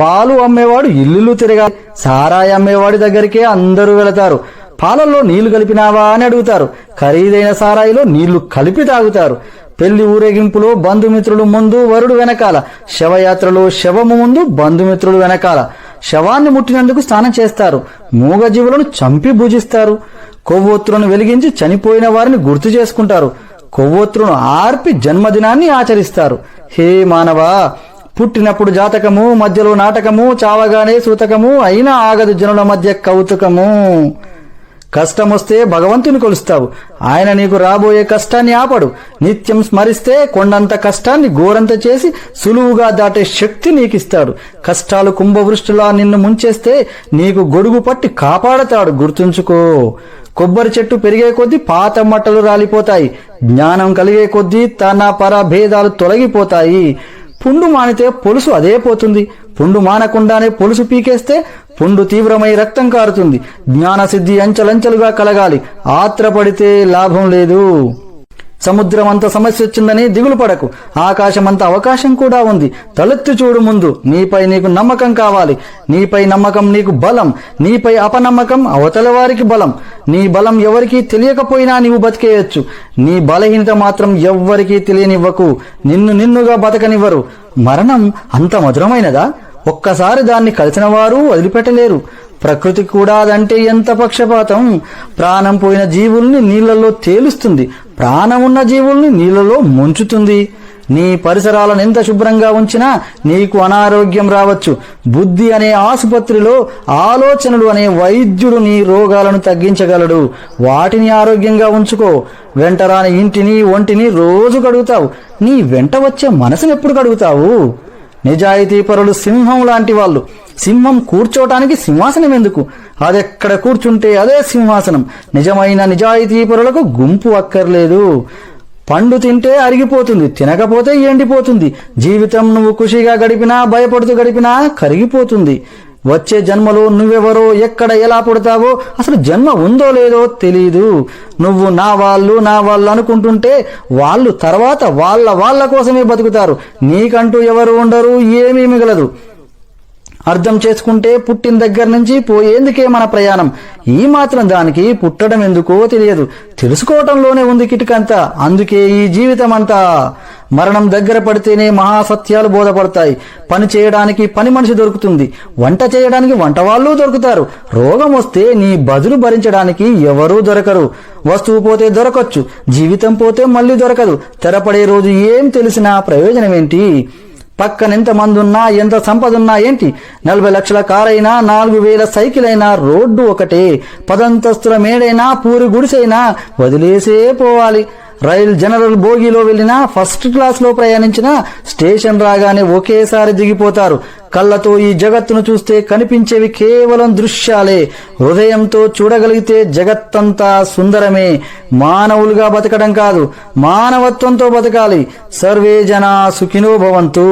పాలు అమ్మేవాడు ఇల్లు తిరగాలి, సారాయి అమ్మేవాడి దగ్గరికే అందరూ వెళతారు. పాలల్లో నీళ్లు కలిపినావా అని అడుగుతారు, ఖరీదైన సారాయిలో నీళ్లు కలిపి తాగుతారు. పెళ్లి ఊరేగింపులో బంధుమిత్రులు ముందు, వరుడు వెనకాల. శవయాత్రలో శవము ముందు, బంధుమిత్రులు వెనకాల. శవాన్ని ముట్టినందుకు స్నానం చేస్తారు. మూగజీవులను చంపి భుజిస్తారు. కొవ్వొత్తులను వెలిగించి చనిపోయిన వారిని గుర్తు చేసుకుంటారు. కొవ్వొత్తులను ఆర్పి జన్మదినాన్ని ఆచరిస్తారు. హే మానవా, పుట్టినప్పుడు జాతకము, మధ్యలో నాటకము, చావగానే సూతకము, అయినా ఆగదు జనుల మధ్య కౌతుకము. కష్టమొస్తే భగవంతుని కొలుస్తావు, ఆయన నీకు రాబోయే కష్టాన్ని ఆపడు. నిత్యం స్మరిస్తే కొండంత కష్టాన్ని గోరంత చేసి సులువుగా దాటే శక్తి నీకిస్తాడు. కష్టాలు కుంభవృష్టిలా నిన్ను ముంచేస్తే నీకు గొడుగు పట్టి కాపాడతాడు, గుర్తుంచుకో. కొబ్బరి చెట్టు పెరిగే కొద్దీ పాత మట్టలు రాలిపోతాయి. జ్ఞానం కలిగే కొద్దీ తన పర భేదాలు తొలగిపోతాయి. పుండు మానితే పొలుసు అదే పోతుంది. పుండు మానకుండానే పొలుసు పీకేస్తే పుండు తీవ్రమై రక్తం కారుతుంది. జ్ఞానసిద్ధి అంచెలంచెలుగా కలగాలి, ఆత్రపడితే లాభం లేదు. సముద్రం అంత సమస్య వచ్చిందని దిగులు పడకు, ఆకాశమంత అవకాశం కూడా ఉంది. తలెత్తి చూడు ముందు. నీపై నీకు నమ్మకం కావాలి. నీపై నమ్మకం నీకు బలం, నీపై అపనమ్మకం అవతల వారికి బలం. నీ బలం ఎవరికీ తెలియకపోయినా నీవు బతికేయచ్చు. నీ బలహీనత మాత్రం ఎవ్వరికీ తెలియనివ్వకు. నిన్నుగా బతకనివ్వరు. మరణం అంత మధురమైనదా? ఒక్కసారి దాన్ని కలిసిన వారు వదిలిపెట్టలేరు. ప్రకృతి కూడా అదంటే ఎంత పక్షపాతం. ప్రాణం పోయిన జీవుల్ని నీళ్లలో తేలుస్తుంది, ప్రాణం ఉన్న జీవుల్ని నీళ్లలో ముంచుతుంది. నీ పరిసరాలను ఎంత శుభ్రంగా ఉంచినా నీకు అనారోగ్యం రావచ్చు. బుద్ధి అనే ఆసుపత్రిలో ఆలోచనలు అనే వైద్యుడు నీ రోగాలను తగ్గించగలడు. వాటిని ఆరోగ్యంగా ఉంచుకో. వెంటరాని ఇంటిని, ఒంటిని రోజు కడుగుతావు. నీ వెంట వచ్చే మనసును ఎప్పుడు కడుగుతావు? నిజాయితీ పరులు సింహం లాంటి వాళ్ళు. సింహం కూర్చోటానికి సింహాసనం ఎందుకు? అదెక్కడ కూర్చుంటే అదే సింహాసనం. నిజమైన నిజాయితీ పరులకు గుంపు అక్కర్లేదు. పండు తింటే అరిగిపోతుంది, తినకపోతే ఎండిపోతుంది. జీవితం నువ్వు ఖుషిగా గడిపినా, భయపడుతూ గడిపినా కరిగిపోతుంది. వచ్చే జన్మలో నువ్వెవరో, ఎక్కడ, ఎలా పుడతావో, అసలు జన్మ ఉందో లేదో తెలీదు. నువ్వు నా వాళ్ళు అనుకుంటుంటే వాళ్ళు తర్వాత వాళ్ళ కోసమే బతుకుతారు. నీకంటూ ఎవరు ఉండరు, ఏమీ మిగలదు. అర్థం చేసుకుంటే పుట్టిన దగ్గర నుంచి పోయేందుకే మన ప్రయాణం. ఈ మాత్రం దానికి పుట్టడం ఎందుకో తెలియదు. తెలుసుకోవటంలోనే ఉంది కిటికంతా. అందుకే ఈ జీవితం అంతా. మరణం దగ్గర పడితేనే మహాసత్యాలు బోధపడతాయి. పని చేయడానికి పని మనిషి దొరుకుతుంది, వంట చేయడానికి వంట వాళ్ళు దొరుకుతారు. రోగం వస్తే నీ బదులు భరించడానికి ఎవరూ దొరకరు. వస్తువు పోతే దొరకచ్చు, జీవితం పోతే మళ్ళీ దొరకదు. తెరపడే రోజు ఏం తెలిసినా ప్రయోజనమేంటి? పక్కనెంత మందున్నా, ఎంత సంపదున్నా ఏంటి? 40 లక్షల కారైనా, 4000 సైకిల్ అయినా రోడ్డు ఒకటే. 10 అంతస్తుల మేడైనా, పూరి గుడిసైనా వదిలేసే పోవాలి. రైల్ జనరల్ బోగీలో వెళ్లినా, ఫస్ట్ క్లాస్ లో ప్రయాణించినా స్టేషన్ రాగానే ఒకేసారి దిగిపోతారు. కళ్ళతో ఈ జగత్తును చూస్తే కనిపించేవి కేవలం దృశ్యాలే. హృదయంతో చూడగలిగితే జగత్తంతా సుందరమే. మానవులుగా బతకడం కాదు, మానవత్వంతో బతకాలి. సర్వే జనా సుఖినో భవంతు.